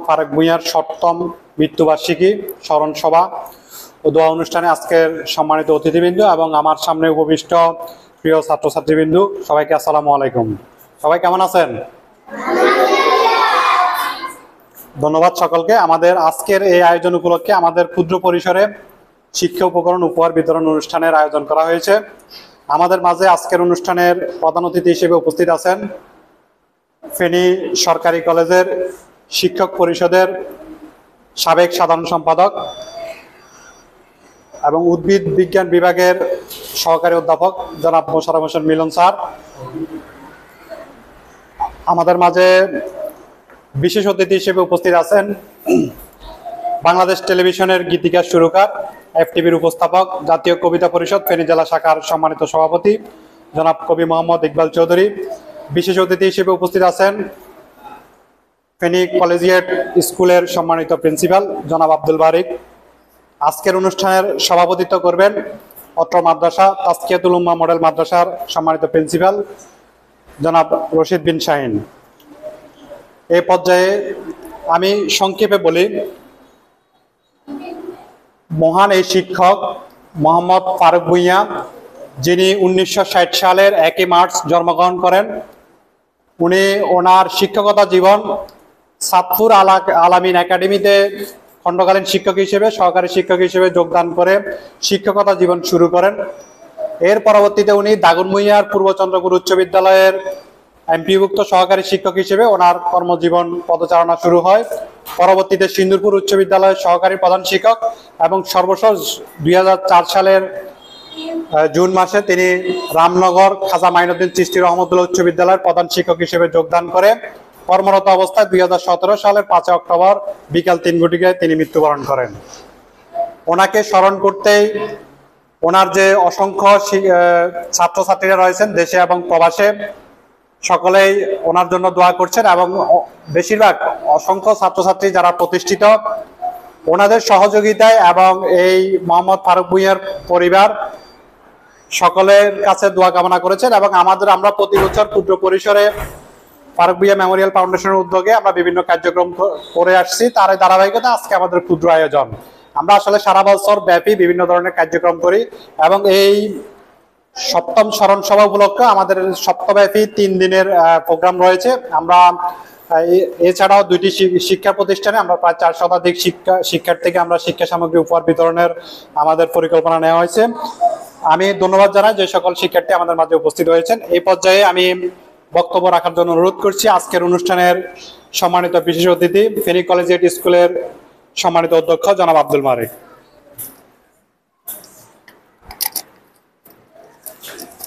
ফারুক ভূঁইয়ার ৭ম মৃত্যুবার্ষিকী স্মরণ সভা ও দোয়া অনুষ্ঠানে আজকের সম্মানিত অতিথিবৃন্দ এবং আমার সামনে উপবিষ্ট প্রিয় ছাত্রছাত্রীবৃন্দ, সবাইকে আসসালামু আলাইকুম। সবাই কেমন আছেন? ধন্যবাদ সকলকে। আমাদের আজকের এই আয়োজন উপলক্ষে আমাদের ক্ষুদ্র পরিসরে শিক্ষা উপকরণ উপহার বিতরণ অনুষ্ঠানের আয়োজন করা হয়েছে। আমাদের মাঝে আজকের অনুষ্ঠানের প্রধান অতিথি হিসেবে উপস্থিত আছেন ফেনী সরকারি কলেজের শিক্ষক পরিষদের সাবেক সাধারণ সম্পাদক এবং উদ্ভিদ বিজ্ঞান বিভাগের সহকারী অধ্যাপক জনাব মোশাররফ হোসেন মিলন স্যার। আমাদের মাঝে বিশেষ অতিথি হিসেবে উপস্থিত আছেন বাংলাদেশ টেলিভিশনের গীতিকার সুরকার, এফটিভির উপস্থাপক, জাতীয় কবিতা পরিষদ ফেনী জেলা শাখার সম্মানিত সভাপতি জনাব কবি মোহাম্মদ ইকবাল চৌধুরী। বিশেষ অতিথি হিসেবে উপস্থিত আছেন ফেনী কলেজিয়েট স্কুলের সম্মানিত প্রিন্সিপাল জনাব আব্দুল বারিক। আজকের অনুষ্ঠানের সভাপতিত্ব করবেন অত্র মাদ্রাসা তাজকিয়াতুল উম্মাহ মডেল মাদ্রাসার সম্মানিত প্রিন্সিপাল জনাব রশিদ বিন শাহিন। এই পর্যায়ে আমি সংক্ষেপে বলি, মহান এই শিক্ষক মোহাম্মদ ফারুক ভূঁইয়া, যিনি 1960 সালের 1 মার্চ জন্মগ্রহণ করেন। উনি ওনার শিক্ষকতা জীবন সাতপুর আলামিন একাডেমিতে খণ্ডকালীন শিক্ষক হিসেবে, সহকারী শিক্ষক হিসেবে যোগদান করে শিক্ষকতা জীবন শুরু করেন। এর পরবর্তীতে উনি দাগনভূঞার পূর্বচন্দ্রপুর উচ্চ বিদ্যালয়ের এমপিভুক্ত সহকারী শিক্ষক হিসেবে ওনার কর্মজীবন পদচারণা শুরু হয়। পরবর্তীতে সিন্দুরপুর উচ্চ বিদ্যালয়ের সহকারী প্রধান শিক্ষক এবং সর্বশেষ 2004 সালের জুন মাসে তিনি রামনগর খাজা মাইনুদ্দিন চিশতি রহমতুল্লাহ উচ্চ বিদ্যালয়ের প্রধান শিক্ষক হিসেবে যোগদান করে কর্মরত অবস্থায় 2017 সালের 5 অক্টোবর বিকাল 3 ঘটিকায় তিনি মৃত্যুবরণ করেন। ওনাকে স্মরণ করতেই ওনার যে অসংখ্য ছাত্রছাত্রীরা রয়েছেন দেশে এবং প্রবাসে, সকলেই ওনার জন্য দোয়া করছেন এবং বেশিরভাগ অসংখ্য ছাত্রছাত্রী যারা প্রতিষ্ঠিত, ওনাদের সহযোগিতায় এবং এই মোহাম্মদ ফারুক ভূঁইয়ার পরিবার সকলের কাছে দোয়া কামনা করেছেন। এবং আমরা প্রতি বছর ক্ষুদ্র পরিসরে ফারুক ভূঁইয়া মেমোরিয়াল ফাউন্ডেশনের উদ্যোগে আমরা বিভিন্ন কার্যক্রম করে আসছি। তার ধারাবাহিকতা আজকে আমাদের ক্ষুদ্র আয়োজন। আমরা আসলে সারা বছর ব্যাপী বিভিন্ন ধরনের কার্যক্রম করি এবং এই 7ম স্মরণ সভা উপলক্ষে আমাদের সপ্তাহব্যাপী 3 দিনের প্রোগ্রাম রয়েছে। আমরা এছাড়াও 2টি শিক্ষা প্রতিষ্ঠানে আমরা প্রায় 4 শতাধিক শিক্ষার্থীকে আমরা শিক্ষা সামগ্রী উপহার বিতরণের আমাদের পরিকল্পনা নেওয়া হয়েছে। আমি ধন্যবাদ জানাই যে সকল শিক্ষার্থী আমাদের মাঝে উপস্থিত হয়েছেন। এই পর্যায়ে আমি বক্তব্য রাখার জন্য অনুরোধ করছি আজকের অনুষ্ঠানের সম্মানিত বিশেষ অতিথি ফেনী কলেজিয়েট স্কুলের সম্মানিত অধ্যক্ষ জনাব আব্দুল বারিক।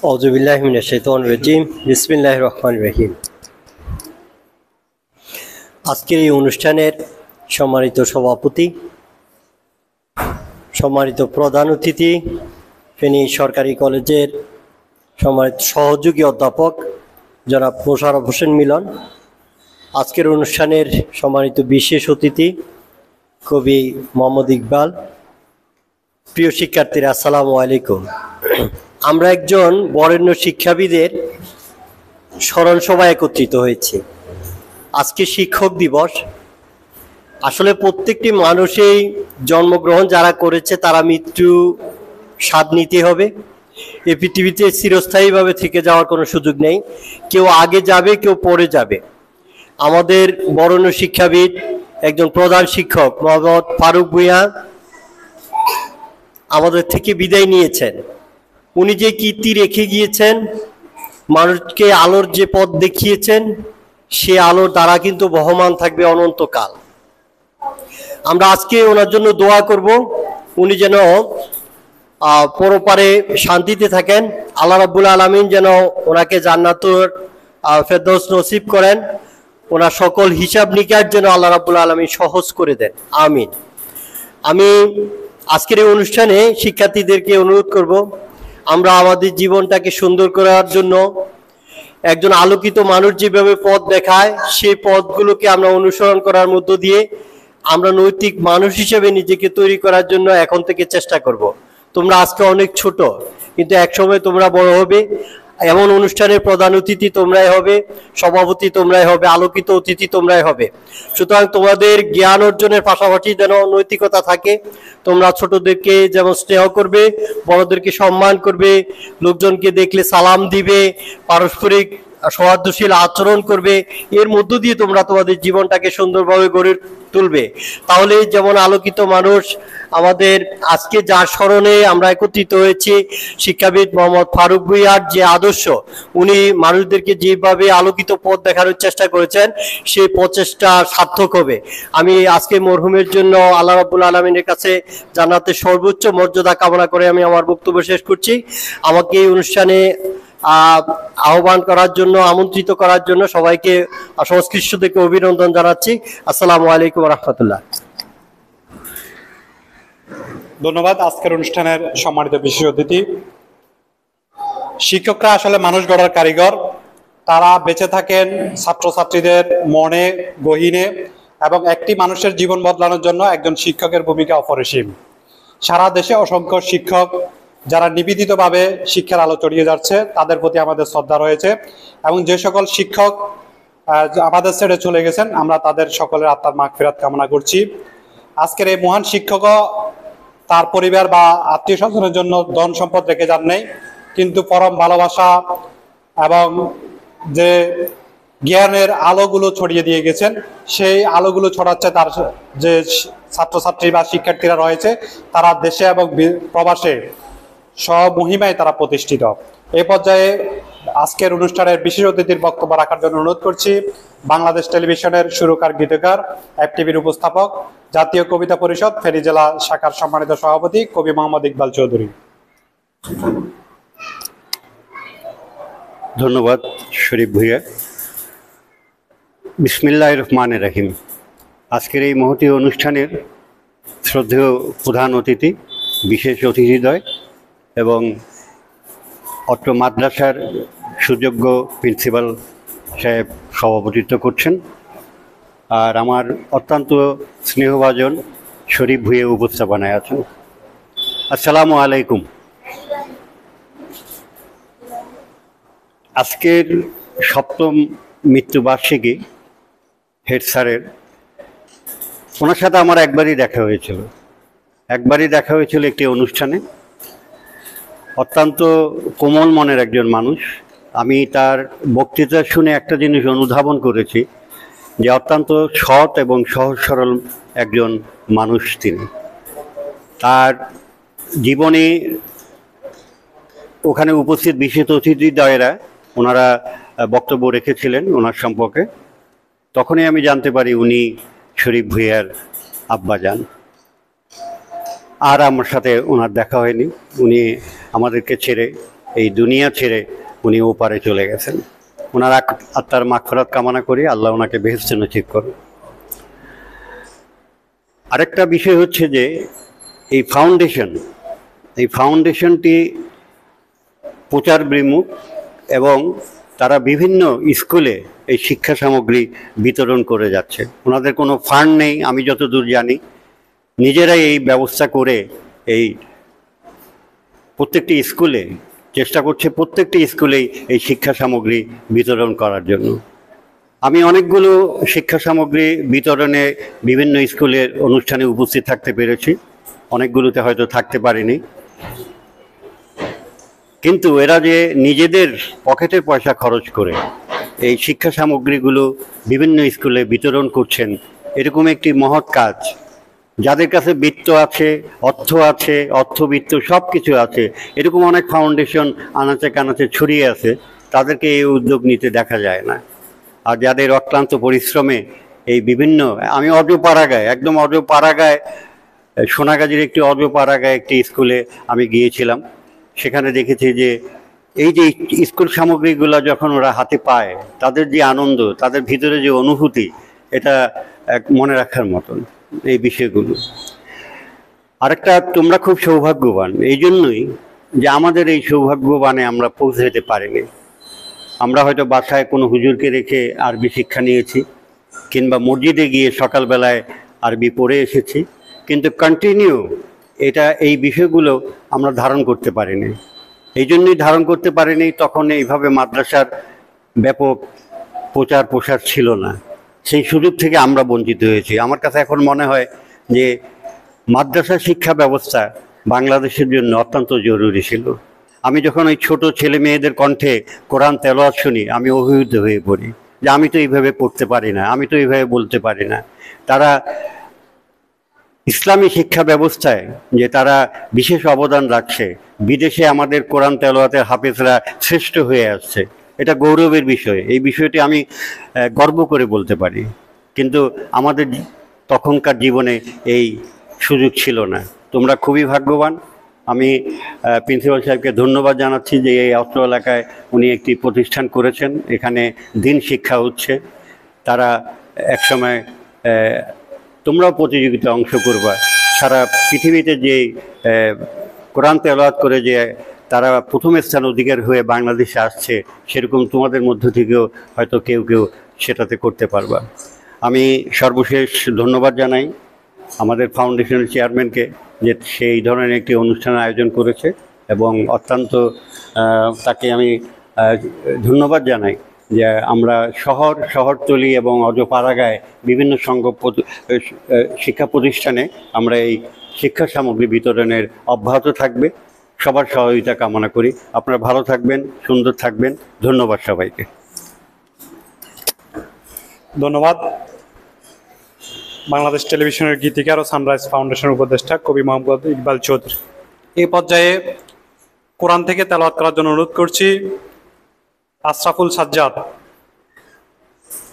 আউযু বিল্লাহি মিনাশ শাইতানির রাজিম। বিসমিল্লাহির রহমানির রহিম। আজকের এই অনুষ্ঠানের সম্মানিত সভাপতি, সম্মানিত প্রধান অতিথি, ফেনী সরকারি কলেজের সম্মানিত সহযোগী অধ্যাপক জনাব মোশাররফ হোসেন মিলন, আজকের অনুষ্ঠানের সম্মানিত বিশেষ অতিথি কবি মোহাম্মদ ইকবাল, প্রিয় শিক্ষার্থীরা আসসালামু আলাইকুম। আমরা একজন বরেণ্য শিক্ষাবিদের স্মরণ সভায় একত্রিত হয়েছি। আজকে শিক্ষক দিবস। আসলে প্রত্যেকটি মানুষই জন্মগ্রহণ যারা করেছে তারা মৃত্যু স্বাদ নিতে হবে। এই পৃথিবীতে চিরস্থায়ীভাবে থেকে যাওয়ার কোনো সুযোগ নেই। কেউ আগে যাবে, কেউ পরে যাবে। আমাদের বরেণ্য শিক্ষাবিদ একজন প্রধান শিক্ষক মোহাম্মদ ফারুক ভূঁইয়া আমাদের থেকে বিদায় নিয়েছেন। উনি যে কীর্তি রেখে গিয়েছেন, মানুষকে আলোর যে পথ দেখিয়েছেন, সে আলোর দ্বারা কিন্তু বহমান থাকবে অনন্তকাল। আমরা আজকে ওনার জন্য দোয়া করব, উনি যেন পরপারে শান্তিতে থাকেন। আল্লাহ রাব্বুল আলামিন যেন ওনাকে জান্নাতুল ফেরদৌস নসিব করেন। ওনার সকল হিসাব নিকাশ যেন আল্লাহ রাব্বুল আলামিন সহজ করে দেন, আমিন। আমি আজকের এই অনুষ্ঠানে শিক্ষার্থীদেরকে অনুরোধ করব, আমরা আমাদের জীবনটাকে সুন্দর করার জন্য একজন আলোকিত মানুষ যেভাবে পথ দেখায়, সেই পথগুলোকে আমরা অনুসরণ করার মধ্য দিয়ে আমরা নৈতিক মানুষ হিসেবে নিজেকে তৈরি করার জন্য এখন থেকে চেষ্টা করব। তোমরা আজকে অনেক ছোট, কিন্তু একসময় তোমরা বড় হবে। এমন অনুষ্ঠানের প্রধান অতিথি তোমরাই হবে, সভাপতি তোমরাই হবে, আলোকিত অতিথি তোমরাই হবে। সুতরাং তোমাদের জ্ঞান অর্জনের পাশাপাশি যেন নৈতিকতা থাকে, তোমরা ছোটদেরকে যেমন স্নেহ করবে, বড়দেরকে সম্মান করবে, লোকজনকে দেখলে সালাম দিবে, পারস্পরিক সৌহার্দ্যশীল আচরণ করবে, এর মধ্য দিয়ে তোমরা তোমাদের জীবনটাকে সুন্দরভাবে গড়ে তুলবে। তাহলে যেমন আলোকিত মানুষ আমাদের আজকে যার স্মরণে আমরা একত্রিত হয়েছি, শিক্ষাবিদ মোহাম্মদ ফারুক ভূঁইয়ার যে আদর্শ, উনি মানুষদেরকে যেভাবে আলোকিত পথ দেখানোর চেষ্টা করেছেন, সেই প্রচেষ্টা সার্থক হবে। আমি আজকে মরহুমের জন্য আল্লাহ রাব্বুল আলামিনের কাছে জান্নাতের সর্বোচ্চ মর্যাদা কামনা করে আমি আমার বক্তব্য শেষ করছি। আমাকে এই অনুষ্ঠানে আহ্বান করার জন্য, আমন্ত্রিত করার জন্য সবাইকে সংশ্লিষ্টদেরকে অভিনন্দন জানাচ্ছি। আসসালামু আলাইকুম রহমতুল্লাহ। ধন্যবাদ আজকের অনুষ্ঠানের সম্মানিত বিশেষ অতিথি। শিক্ষকরা আসলে মানুষ গড়ার কারিগর। তারা বেঁচে থাকেন ছাত্রছাত্রীদের মনে, গহীনে, এবং একটি মানুষের জীবন বদলানোর জন্য একজন শিক্ষকের ভূমিকা অপরিসীম। সারা দেশে অসংখ্য শিক্ষক যারা নিবেদিতভাবে শিক্ষার আলো ছড়িয়ে যাচ্ছে, তাদের প্রতি আমাদের শ্রদ্ধা রয়েছে। এবং যে সকল শিক্ষক আমাদের ছেড়ে চলে গেছেন, আমরা তাদের সকলের আত্মার মাগফিরাত কামনা করছি। আজকের এই মহান শিক্ষকও তার পরিবার বা আত্মীয় স্বজনের জন্য ধন সম্পদ রেখে যান নাই, কিন্তু পরম ভালোবাসা এবং যে জ্ঞানের আলোগুলো ছড়িয়ে দিয়ে গেছেন, সেই আলোগুলো ছড়াচ্ছে তার যে ছাত্রছাত্রী বা শিক্ষার্থীরা রয়েছে, তারা দেশে এবং প্রবাসে স্বমহিমায় তারা প্রতিষ্ঠিত। এই পর্যায়ে আজকের অনুষ্ঠানের বিশেষ অতিথির বক্তব্য রাখার জন্য অনুরোধ করছি বাংলাদেশ টেলিভিশনের সুরকার গীতিকার, FTVর উপস্থাপক, জাতীয় কবিতা পরিষদ ফেনী জেলা শাখার সম্মানিত সভাপতি কবি মোহাম্মদ ইকবাল চৌধুরী। ধন্যবাদ শরীফ ভূঁইয়া। বিসমিল্লাহির রহমানির রহিম। আজকের এই মহতী অনুষ্ঠানের শ্রদ্ধেয় প্রধান অতিথি, বিশেষ অতিথিদ্বয় এবং অত্র মাদ্রাসার সুযোগ্য প্রিন্সিপাল সাহেব সভাপতিত্ব করছেন, আর আমার অত্যন্ত স্নেহভাজন শরীফ ভূঁইয়া উপস্থাপনায় আছেন। আসসালামু আলাইকুম। আজকের সপ্তম মৃত্যুবার্ষিকী হেড স্যারের, ওনার সাথে আমার একবারই দেখা হয়েছিল একটি অনুষ্ঠানে। অত্যন্ত কোমল মনের একজন মানুষ। আমি তার বক্তৃতা শুনে একটা জিনিস অনুধাবন করেছি, যে অত্যন্ত সৎ এবং সহজ সরল একজন মানুষ তিনি। তার জীবনে ওখানে উপস্থিত বিশেষ অতিথিদ্বয়েরা ওনারা বক্তব্য রেখেছিলেন ওনার সম্পর্কে, তখনই আমি জানতে পারি উনি শরীফ ভূঁইয়ার আব্বাজান। আর আমার সাথে ওনার দেখা হয়নি, উনি আমাদেরকে ছেড়ে, এই দুনিয়া ছেড়ে উনি ওপারে চলে গেছেন। ওনার আত্মার মাগফিরাত কামনা করি, আল্লাহ ওনাকে বেহেশতে নসিব করুন। আরেকটা বিষয় হচ্ছে যে এই ফাউন্ডেশনটি প্রচার বিমুখ, এবং তারা বিভিন্ন স্কুলে এই শিক্ষা সামগ্রী বিতরণ করে যাচ্ছে। ওনাদের কোনো ফান্ড নেই, আমি যতদূর জানি, নিজেরাই এই ব্যবস্থা করে এই প্রত্যেকটি স্কুলে চেষ্টা করছে, প্রত্যেকটি স্কুলেই এই শিক্ষা সামগ্রী বিতরণ করার জন্য। আমি অনেকগুলো শিক্ষা সামগ্রী বিতরণে বিভিন্ন স্কুলের অনুষ্ঠানে উপস্থিত থাকতে পেরেছি, অনেকগুলোতে হয়তো থাকতে পারিনি। কিন্তু এরা যে নিজেদের পকেটের পয়সা খরচ করে এই শিক্ষা সামগ্রীগুলো বিভিন্ন স্কুলে বিতরণ করছেন, এরকম একটি মহৎ কাজ। যাদের কাছে বিত্ত আছে, অর্থবিত্ত সব কিছু আছে, এরকম অনেক ফাউন্ডেশন আনাচে কানাচে ছড়িয়ে আছে, তাদেরকে এই উদ্যোগ নিতে দেখা যায় না। আর যাদের অক্লান্ত পরিশ্রমে এই বিভিন্ন, আমি একদম অজপাড়াগায় সোনাগাজীর একটি অজপাড়াগায় একটি স্কুলে আমি গিয়েছিলাম। সেখানে দেখেছি যে এই যে স্কুল সামগ্রীগুলো যখন ওরা হাতে পায়, তাদের যে আনন্দ, তাদের ভিতরে যে অনুভূতি, এটা এক মনে রাখার মতন এই বিষয়গুলো। আরেকটা, তোমরা খুব সৌভাগ্যবান এই জন্যই যে আমাদের এই সৌভাগ্যবানে আমরা পৌঁছাতে পারিনি। আমরা হয়তো বাসায় কোনো হুজুরকে রেখে আরবি শিক্ষা নিয়েছি, কিংবা মসজিদে গিয়ে সকালবেলায় আরবি পড়ে এসেছি, কিন্তু কন্টিনিউ এই বিষয়গুলো আমরা ধারণ করতে পারিনি। এই জন্যই ধারণ করতে পারেনি। তখন এইভাবে মাদ্রাসার ব্যাপক প্রচার প্রসার ছিল না, সেই সুযোগ থেকে আমরা বঞ্চিত হয়েছি। আমার কাছে এখন মনে হয় যে মাদ্রাসা শিক্ষা ব্যবস্থা বাংলাদেশের জন্য অত্যন্ত জরুরি ছিল। আমি যখন ওই ছোট ছেলে মেয়েদের কণ্ঠে কোরআন তেলাওয়াত শুনি, আমি অভিভূত হয়ে পড়ি যে আমি তো এইভাবে পড়তে পারি না, আমি তো এইভাবে বলতে পারি না। তারা ইসলামী শিক্ষা ব্যবস্থায় যে তারা বিশেষ অবদান রাখছে, বিদেশে আমাদের কোরআন তেলাওয়াতের হাফেজরা শ্রেষ্ঠ হয়ে আসছে, এটা গৌরবের বিষয়। এই বিষয়টি আমি গর্ব করে বলতে পারি। কিন্তু আমাদের তখনকার জীবনে এই সুযোগ ছিল না। তোমরা খুবই ভাগ্যবান। আমি প্রিন্সিপাল সাহেবকে ধন্যবাদ জানাচ্ছি যে এই অত্র এলাকায় উনি একটি প্রতিষ্ঠান করেছেন, এখানে দিন শিক্ষা হচ্ছে। তারা একসময় তোমরাও প্রতিযোগিতায় অংশ করবা। সারা পৃথিবীতে যে কোরআন তেলাওয়াত করে যে তারা প্রথম স্থান অধিকার হয়ে বাংলাদেশে আসছে, সেরকম তোমাদের মধ্য থেকেও হয়তো কেউ কেউ সেটাতে করতে পারবা। আমি সর্বশেষ ধন্যবাদ জানাই আমাদের ফাউন্ডেশনের চেয়ারম্যানকে যে সেই ধরনের একটি অনুষ্ঠান আয়োজন করেছে, এবং অত্যন্ত তাকে আমি ধন্যবাদ জানাই যে আমরা শহরতলি এবং অজপাড়াগায় বিভিন্ন শিক্ষা প্রতিষ্ঠানে আমরা এই শিক্ষা সামগ্রী বিতরণের অব্যাহত থাকবে। সবার সহযোগিতা কামনা করি। আপনারা ভালো থাকবেন, সুন্দর থাকবেন। ধন্যবাদ সবাইকে। ধন্যবাদ। বাংলাদেশ টেলিভিশনের গীতিকার ও সানরাইজ ফাউন্ডেশনের উপদেষ্টা কবি মোহাম্মদ ইকবাল চৌধুরী। এই পর্যায়ে কোরআন থেকে তেলাওয়াত করার জন্য অনুরোধ করছি আশরাফুল সাজ্জাদ।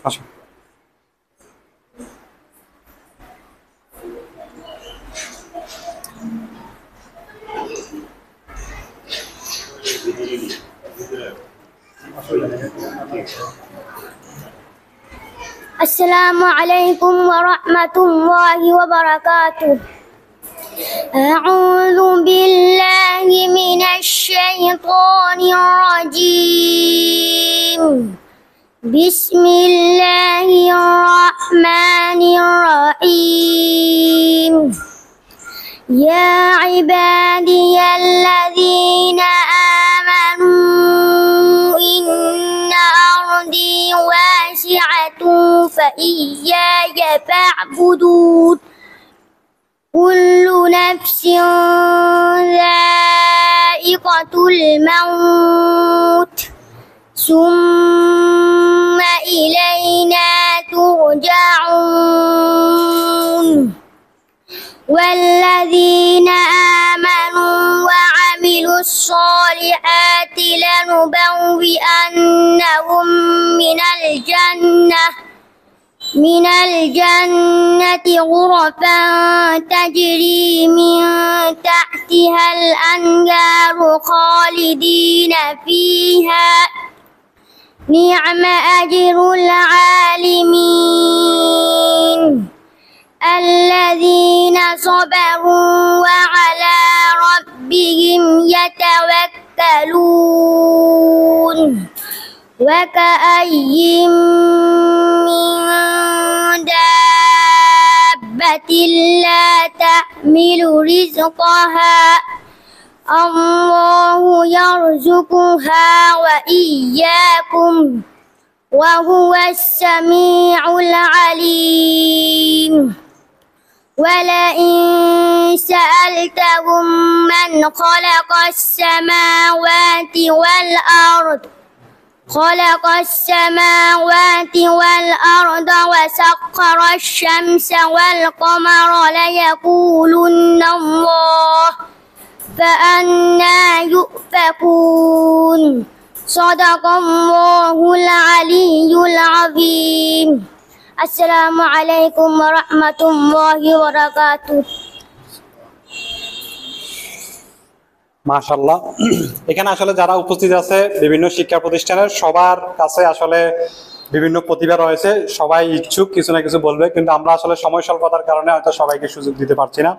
আসুন। السلام عليكم ورحمة الله وبركاته. أعوذ بالله من الشيطان الرجيم. بسم الله الرحمن الرحيم. يا عبادي الذين آمنوا إن أرضي واسعة فإياي فاعبدون. كل نفس ذائقة الموت ثم إلينا ترجعون. والذين آمنوا وعملوا الصالحات لنبوئنهم من الجنة غرفا تجري من تحتها الأنهار خالدين فيها. نعم أجر العالمين. الذين صبروا وعلى ربهم يتوكلون. وكأي من دابة لا تحمل رزقها الله يرزقها وإياكم وهو السميع العليم. ولئن سألتهم من خلق السماوات والأرض وسخر الشمس والقمر ليقولن الله فأنى يؤفكون. صدق الله العلي العظيم. السلام عليكم ورحمة الله وبركاته. মাশাআল্লাহ। এখানে আসলে যারা উপস্থিত আছে বিভিন্ন শিক্ষা প্রতিষ্ঠানের সবার কাছে আসলে বিভিন্ন প্রতিভা রয়েছে, সবাই ইচ্ছুক কিছু না কিছু বলবে, কিন্তু আমরা আসলে সময় স্বল্পতার কারণে হয়তো সবাইকে সুযোগ দিতে পারছি না।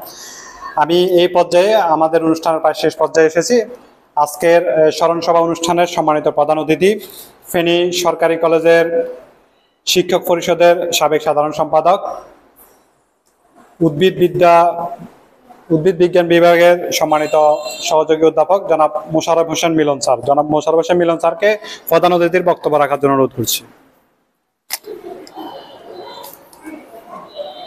আমি এই পর্যায়ে আমাদের অনুষ্ঠানের প্রায় শেষ পর্যায়ে এসেছি। আজকের স্মরণ সভা অনুষ্ঠানের সম্মানিত প্রধান অতিথি ফেনী সরকারি কলেজের শিক্ষক পরিষদের সাবেক সাধারণ সম্পাদক, উদ্ভিদ বিজ্ঞান বিভাগের সম্মানিত সহযোগী অধ্যাপক জনাব মোশাররফ হোসেন মিলন স্যার। জনাব মোশাররফ হোসেন মিলন স্যারকে প্রধান অতিথির বক্তব্য রাখার জন্য অনুরোধ করছি।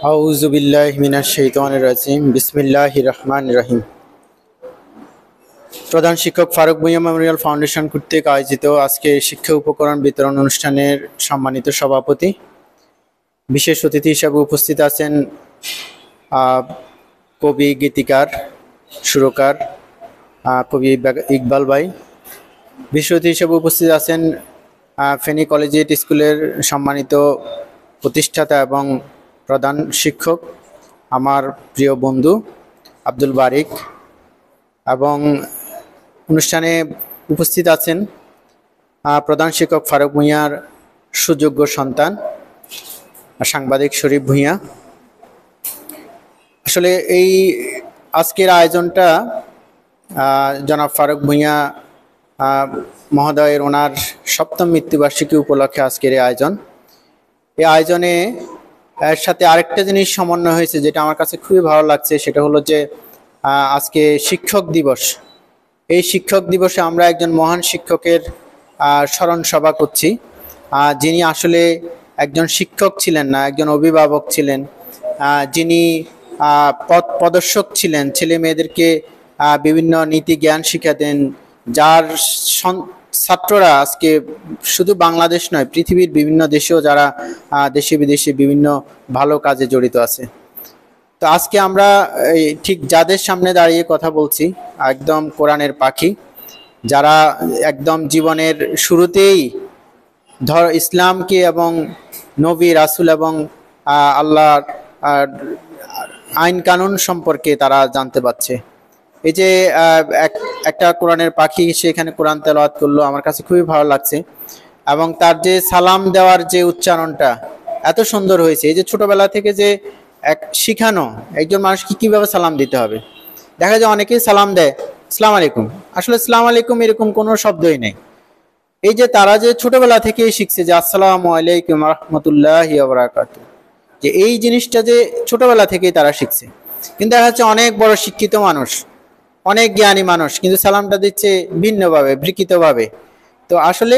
আউযু বিল্লাহি মিনাশ শাইতানির রাজিম। বিসমিল্লাহির রহমানির রহিম। প্রধান শিক্ষক ফারুক ভূঁইয়া মেমোরিয়াল ফাউন্ডেশন কর্তৃক আয়োজিত আজকে শিক্ষা উপকরণ বিতরণ অনুষ্ঠানের সম্মানিত সভাপতি, বিশেষ অতিথি হিসেবে উপস্থিত আছেন কবি, গীতিকার, সুরকার কবি ইকবাল ভাই। বিশেষ অতিথি হিসেবে উপস্থিত আছেন ফেনী কলেজিয়েট স্কুলের সম্মানিত প্রতিষ্ঠাতা এবং প্রধান শিক্ষক আমার প্রিয় বন্ধু আব্দুল বারিক, এবং অনুষ্ঠানে উপস্থিত আছেন প্রধান শিক্ষক ফারুক ভূঁইয়ার সুযোগ্য সন্তান সাংবাদিক শরীফ ভূঁইয়া। আসলে এই আজকের আয়োজনটা জনাব ফারুক ভূঁইয়া মহোদয়ের ওনার ৭ম মৃত্যুবার্ষিকী উপলক্ষে আজকের এই আয়োজন। এই আয়োজনে এর সাথে আরেকটা জিনিস সমন্বয় হয়েছে যেটা আমার কাছে খুবই ভালো লাগছে, সেটা হলো যে আজকে শিক্ষক দিবস। এই শিক্ষক দিবসে আমরা একজন মহান শিক্ষকের স্মরণ সভা করছি, যিনি আসলে একজন শিক্ষক ছিলেন না, একজন অভিভাবক ছিলেন, যিনি পথ প্রদর্শক ছিলেন, ছেলে মেয়েদেরকে বিভিন্ন নীতি জ্ঞান শিখাতেন, যার ছাত্ররা আজকে শুধু বাংলাদেশ নয় পৃথিবীর বিভিন্ন দেশেও যারা দেশে বিদেশে বিভিন্ন ভালো কাজে জড়িত আছে। তো আজকে আমরা ঠিক যাদের সামনে দাঁড়িয়ে কথা বলছি একদম কোরআনের পাখি, যারা একদম জীবনের শুরুতেই ইসলামকে এবং নবী রাসূল এবং আল্লাহর আইন কানুন সম্পর্কে তারা জানতে পারছে। এই যে একটা কোরআনের পাখি সে এখানে কোরআন তেলাওয়াত করলো, আমার কাছে খুবই ভালো লাগছে। এবং তার যে সালাম দেওয়ার যে উচ্চারণটা এত সুন্দর হয়েছে, এই যে ছোটবেলা থেকে যে শিখানো একজন মানুষকে কিভাবে সালাম দিতে হবে। দেখা যায় অনেকেই সালাম দেয় আসসালামু আলাইকুম, আসলে আসসালামু আলাইকুম এরকম কোনো শব্দই নেই। এই যে তারা যে ছোটবেলা থেকেই শিখছে যে আসসালামু আলাইকুম রাহমাতুল্লাহি ওয়া বারাকাতুহু, যে এই জিনিসটা যে ছোটবেলা থেকেই তারা শিখছে। কিন্তু দেখা যাচ্ছে অনেক বড় শিক্ষিত মানুষ, অনেক জ্ঞানী মানুষ, কিন্তু সালামটা দিচ্ছে ভিন্নভাবে, বিকৃতভাবে। তো আসলে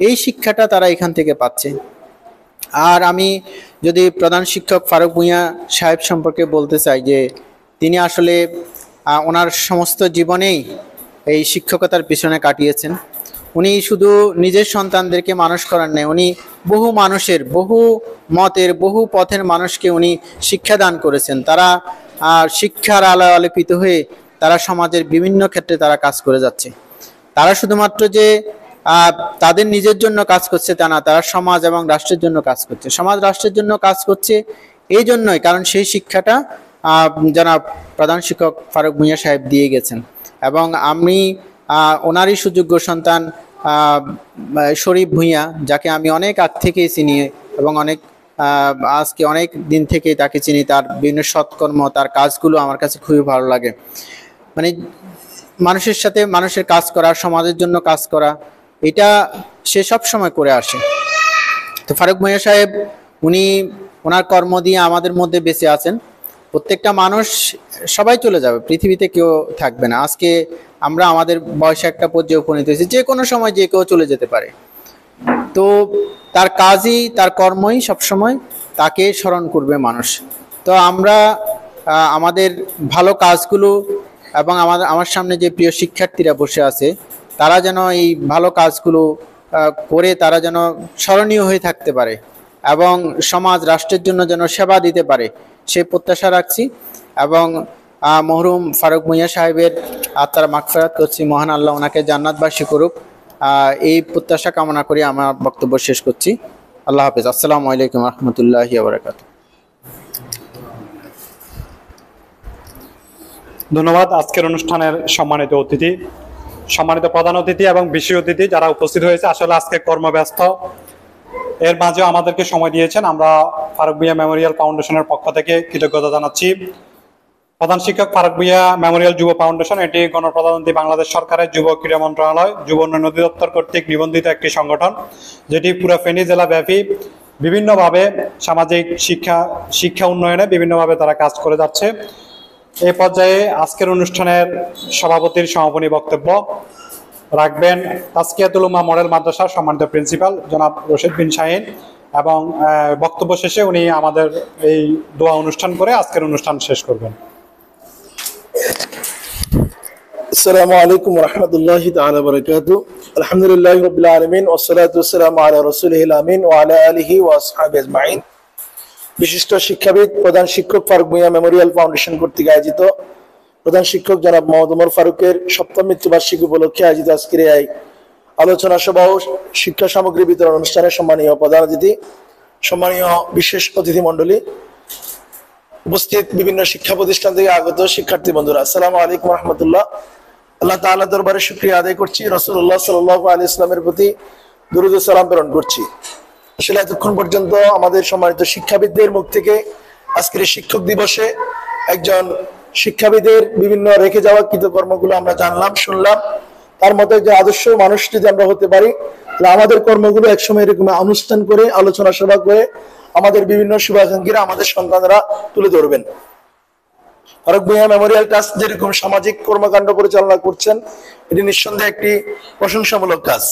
এই শিক্ষাটা তারা এখান থেকে পাচ্ছে। আর আমি যদি প্রধান শিক্ষক ফারুক ভূঁইয়া সাহেব সম্পর্কে বলতে চাই যে তিনি আসলে ওনার সমস্ত জীবনেই এই শিক্ষকতার পিছনে কাটিয়েছেন। উনি শুধু নিজের সন্তানদেরকে মানুষ করার নেই, উনি বহু মানুষের, বহু মতের, বহু পথের মানুষকে উনি শিক্ষাদান করেছেন। তারা শিক্ষার আলোয় আলোকিত হয়ে তারা সমাজের বিভিন্ন ক্ষেত্রে তারা কাজ করে যাচ্ছে। তারা শুধুমাত্র যে তাদের নিজের জন্য কাজ করছে তা না, তারা সমাজ এবং রাষ্ট্রের জন্য কাজ করছে। সমাজ রাষ্ট্রের জন্য কাজ করছে এই জন্যই কারণ সেই শিক্ষাটা জনাব প্রধান শিক্ষক ফারুক ভূঁইয়া সাহেব দিয়ে গেছেন। এবং আমি ওনারই সুযোগ্য সন্তান শরীফ ভূঁইয়া, যাকে আমি অনেক আগ থেকেই চিনি এবং আজকে অনেক দিন থেকেই তাকে চিনি, তার বিভিন্ন সৎকর্ম, তার কাজগুলো আমার কাছে খুবই ভালো লাগে। মানে মানুষের সাথে মানুষের কাজ করা, সমাজের জন্য কাজ করা, এটা সে সব সময় করে আসে। তো ফারুক ভূঁইয়া সাহেব উনি ওনার কর্ম দিয়ে আমাদের মধ্যে বেঁচে আছেন। প্রত্যেকটা মানুষ সবাই চলে যাবে, পৃথিবীতে কেউ থাকবে না। আজকে আমরা আমাদের বয়সে একটা পর্যায়ে উপনীত হয়েছি, যে কোনো সময় যে কেউ চলে যেতে পারে। তো তার কাজই, তার কর্মই সবসময় তাকে স্মরণ করবে মানুষ। তো আমরা আমাদের ভালো কাজগুলো এবং আমার সামনে যে প্রিয় শিক্ষার্থীরা বসে আছে তারা যেন এই ভালো কাজগুলো করে তারা যেন স্মরণীয় হয়ে থাকতে পারে এবং সমাজ রাষ্ট্রের জন্য যেন সেবা দিতে পারে, সে প্রত্যাশা রাখছি। এবং মরহুম ফারুক ভূঁইয়া সাহেবের আত্মার মাগফিরাত করছি, মহান আল্লাহ ওনাকে জান্নাতবাসী করুক, এই প্রত্যাশা কামনা করি আমার বক্তব্য শেষ করছি। আল্লাহ হাফেজ। আসসালামু আলাইকুম রহমতুল্লাহি ওয়া বারাকাতুহু। ধন্যবাদ আজকের অনুষ্ঠানের সম্মানিত অতিথি, সম্মানিত প্রধান অতিথি এবং বিশেষ অতিথি যারা উপস্থিত হয়েছে। আসলে আজকে কর্মব্যস্ত, এর মাঝেও আমাদেরকে সময় দিয়েছেন। আমরা ফারুক ভূঁইয়া মেমোরিয়াল ফাউন্ডেশনের পক্ষ থেকে কৃতজ্ঞতা জানাচ্ছি। প্রধান শিক্ষক ফারুক ভূঁইয়া মেমোরিয়াল যুব ফাউন্ডেশন এটি গণপ্রজাতন্ত্রী বাংলাদেশ সরকারের যুব ক্রীড়া মন্ত্রণালয়, যুব উন্নয়ন অধিদপ্তর কর্তৃক নিবন্ধিত একটি সংগঠন, যেটি পুরো ফেনী জেলা ব্যাপী বিভিন্নভাবে সামাজিক শিক্ষা উন্নয়নে বিভিন্নভাবে তারা কাজ করে যাচ্ছে। এই পর্যায়ে আজকের অনুষ্ঠানের সভাপতির সমাপনী বক্তব্য রাখবেন তাজকিয়াতুল উম্মাহ মডেল মাদ্রাসার সম্মানিত প্রিন্সিপাল জনাব রশিদ বিন শাহিন, এবং বক্তব্য শেষে উনি আমাদের এই দোয়া অনুষ্ঠান করে আজকের অনুষ্ঠান শেষ করবেন। السلام عليكم ورحمة الله تعالى وبركاته. الحمد لله رب العالمين والصلاة والسلام على رسوله الأمين وعلى آله وأصحابه أجمعين. বিশিষ্ট শিক্ষাবিদ প্রধান শিক্ষক ফারুক ভূঁইয়া মেমোরিয়াল ফাউন্ডেশন কর্তৃক আয়োজিত প্রধান শিক্ষক জনাব মোহাম্মদ ওমর ফারুকের সপ্তম মৃত্যুবার্ষিকী উপলক্ষে আয়োজিত আজকের এই আলোচনা সভা ও শিক্ষা সামগ্রী বিতরণ অনুষ্ঠানে সম্মানীয় প্রধান অতিথি, সম্মানীয় বিশেষ অতিথি মণ্ডলী, উপস্থিত বিভিন্ন শিক্ষা প্রতিষ্ঠান থেকে আগত শিক্ষার্থী বন্ধুরা, আসসালামু আলাইকুম রহমতুল্লাহ। আল্লাহ তাআলা দরবারে শুকরিয়া আদায় করছি, রাসূলুল্লাহ সাল্লাল্লাহু আলাইহি ওয়াসাল্লামের প্রতি দুরূদ ও সালাম প্রেরণ করছি। আসলে এতক্ষণ পর্যন্ত আমাদের সম্মানিত শিক্ষাবিদদের মুখ থেকে আজকের এই শিক্ষক দিবসে একজন শিক্ষাবিদের বিভিন্ন রেখে যাওয়া কৃতকর্মগুলো আমরা জানলাম, শুনলাম। তার মধ্যে যে আদর্শ মানুষ যদি আমরা হতে পারি, তাহলে আমাদের কর্মগুলো একসময় এরকম অনুষ্ঠান করে আলোচনা সভা করে আমাদের বিভিন্ন শুভাকাঙ্ক্ষীরা আমাদের সন্তানরা তুলে ধরবেন। ফারুক ভূঁইয়া মেমোরিয়াল ট্রাস্ট যেরকম সামাজিক কর্মকাণ্ড পরিচালনা করছেন, এটি নিঃসন্দেহে একটি প্রশংসামূলক কাজ।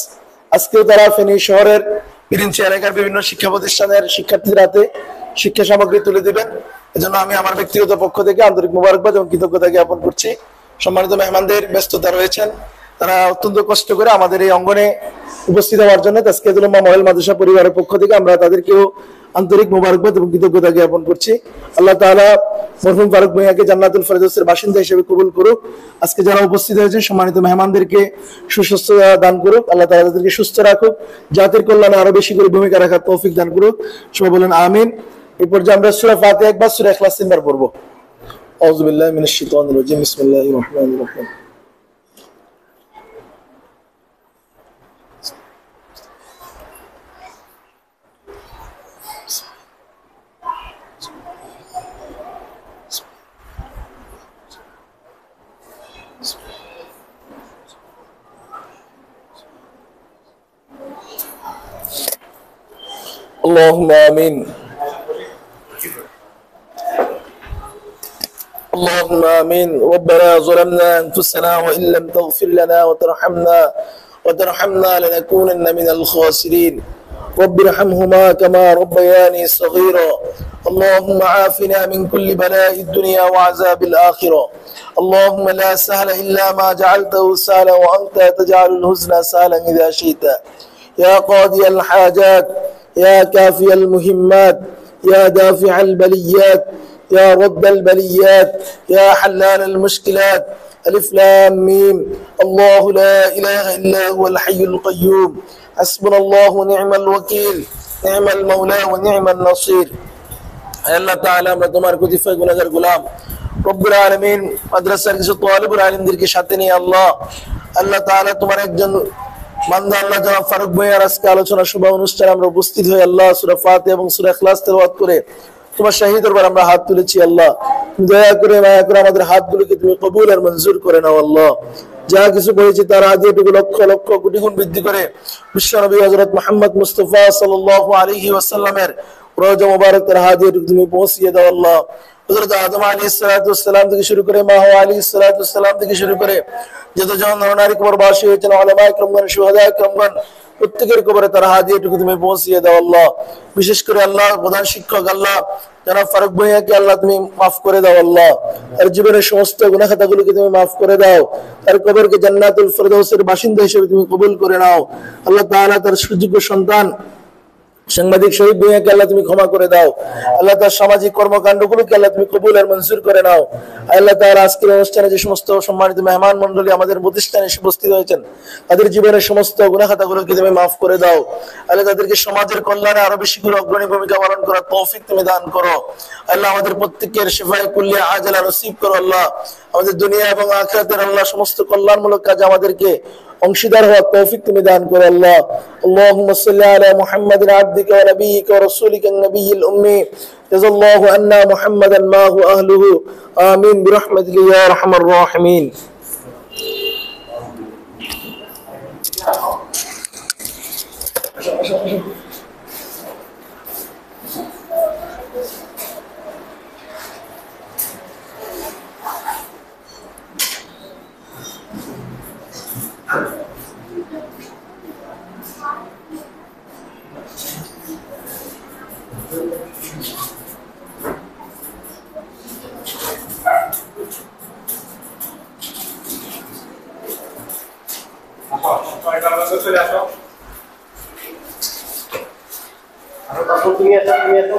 আজকেও তারা ফেনী শহরের পিরিঞ্চি এলাকার বিভিন্ন শিক্ষা প্রতিষ্ঠানের শিক্ষার্থীদের হাতে শিক্ষা সামগ্রী তুলে দিবেন। এজন্য আমি আমার ব্যক্তিগত পক্ষ থেকে আন্তরিক মোবারকবাদ এবং কৃতজ্ঞতা জ্ঞাপন করছি। সম্মানিত মেহমানদের ব্যস্ততা রয়েছেন, তারা অত্যন্ত কষ্ট করে আমাদের এই অঙ্গনে উপস্থিত হওয়ার জন্য তাজকিয়াতুল উম্মাহ মডেল মাদ্রাসা পরিবারের পক্ষ থেকে আমরা তাদেরকেও আন্তরিক মোবারকবাদ এবং কৃতজ্ঞতা জ্ঞাপন করছি। আল্লাহ তাআলা মরহুম ফারুক ভূঁইয়াকে জান্নাতুল ফেরদৌসের বাসিন্দা হিসেবে কবুল করুক। আজকে যারা উপস্থিত হয়েছেন সম্মানিত মেহমানদেরকে সুস্বাস্থ্য দান করুক, আল্লাহ তাআলা তাদেরকে সুস্থ রাখুক, জাতির কল্যাণে আরো বেশি করে ভূমিকা রাখার তৌফিক দান করুক। সবাই বলেন আমিন। এই পর্যায়ে আমরা সূরা ফাতিহা একবার, সূরা ইখলাস তিনবার পড়ব। আউযু বিল্লাহি মিনাশ শাইতানির রাজিম, বিসমিল্লাহির রহমানির রহিম। اللهم آمين. اللهم آمين. ربنا ظلمنا أنفسنا وإن لم تغفر لنا وترحمنا لنكونن من الخاسرين. رب ارحمهما كما ربياني صغيرا. اللهم عافنا من كل بلاء الدنيا وعذاب الآخرة. اللهم لا سهل إلا ما جعلته سهلا وأنت تجعل الحزن سهلا إذا شئت. يا قاضي الحاجات، يا كافي المهمات، يا دافع البليات، يا رد البليات، يا حلال المشكلات. ألف لام ميم. الله لا إله إلا هو الحي القيوم. حسبنا الله ونعم الوكيل، نعم المولى ونعم النصير। আল্লাহ তাআলা আমরা তোমার কুতিফায় গুনাহগার গোলাম। রব্বুল আলামিন মাদ্রাসার কিছু তালিবুল ইলমদেরকে সাথে নিয়ে আল্লাহ তাআলা তোমার একজন বান্দা আল্লাহ জনাব ফারুক ভূঁইয়ার আজকে আলোচনা সভা অনুষ্ঠানে আমরা উপস্থিত হয়ে আল্লাহ সূরা ফাতিহা এবং সূরা ইখলাস তেলাওয়াত করে তোমার শাহী দরবারে আমরা হাত তুলেছি। আল্লাহ দয়া করে মায়া করে আমাদের হাতগুলোকে তুমি কবুল আর মঞ্জুর করে নাও। আল্লাহ যা কিছু বলেছি তার হাদিয়াটুকু লক্ষ লক্ষ কোটি গুণ বৃদ্ধি করে বিশ্বনবী হযরত মুহাম্মদ মুস্তাফা সাল্লাল্লাহু আলাইহি ওয়াসাল্লামের রওজা মুবারক তার হাদিয়াটুকু তুমি পৌঁছিয়ে দাও। আল্লাহ হযরত আদম আলাইহিস সালাতু ওয়াস সালাম থেকে শুরু করে মা হাওয়া আলাইহিস সালাতু ওয়াস সালাম থেকে শুরু করে যতজন নরনারী কবরবাসী হয়েছেন, উলামা ইকরামগণ, শুহাদা ইকরামগণ, প্রত্যেকের কবরে তার হাদিয়াটুকু তুমি পৌঁছিয়ে দাও। আল্লাহ বিশেষ করে আল্লাহ প্রধান শিক্ষক আল্লাহ জনাব ফারুক ভূঁইয়াকে আল্লাহ তুমি মাফ করে দাও। আল্লাহ তার জীবনের সমস্ত গুনাহ খাতাগুলোকে তুমি মাফ করে দাও, তার কবরকে জান্নাতুল ফেরদৌসের বাসিন্দা হিসেবে তুমি কবুল করে নাও। আল্লাহ তাআলা তার সুযোগ্য সন্তান সাংবাদিক শহীদ ভূঁইয়াকে আল্লাহ তুমি ক্ষমা করে দাও। আল্লাহ তার সামাজিক কর্মকাণ্ডগুলোকে আল্লাহ তুমি কবুল আর মঞ্জুর করে নাও। আল্লাহ তাআলা আজকের অনুষ্ঠানে যে সমস্ত সম্মানিত মেহমান মণ্ডলী আমাদের প্রতিষ্ঠানে এসে উপস্থিত হয়েছেন, তাদের জীবনের সমস্ত গুনাহ খাতাগুলোকে তুমি মাফ করে দাও। আল্লাহ তাদেরকে সমাজের কল্যাণে আরো বেশি করে অগ্রণী ভূমিকা পালন করার তৌফিক তুমি দান করো। আল্লাহ আমাদের প্রত্যেকের শিফায়ে কুল্লিয়া আজলা নসিব করো। আল্লাহ আমাদের দুনিয়া এবং আখিরাতের আল্লাহ সমস্ত কল্যাণমূলক কাজে আমাদেরকে অংশীদার হওয়ার তৌফিক তুমি দান করো। আল্লাহ আল্লাহুম্মা সাল্লি আলা মুহাম্মাদিন আবদিকা ওয়া নাবিয়্যিকা ওয়া রাসূলিকা আন-নাবিয়্যিল উম্মি জাযাল্লাহু আন্না মুহাম্মাদান মা হুয়া আহলুহু আমিন বিরহমাতিকা ইয়া আরহামার রাহিমিন। তুমি আসো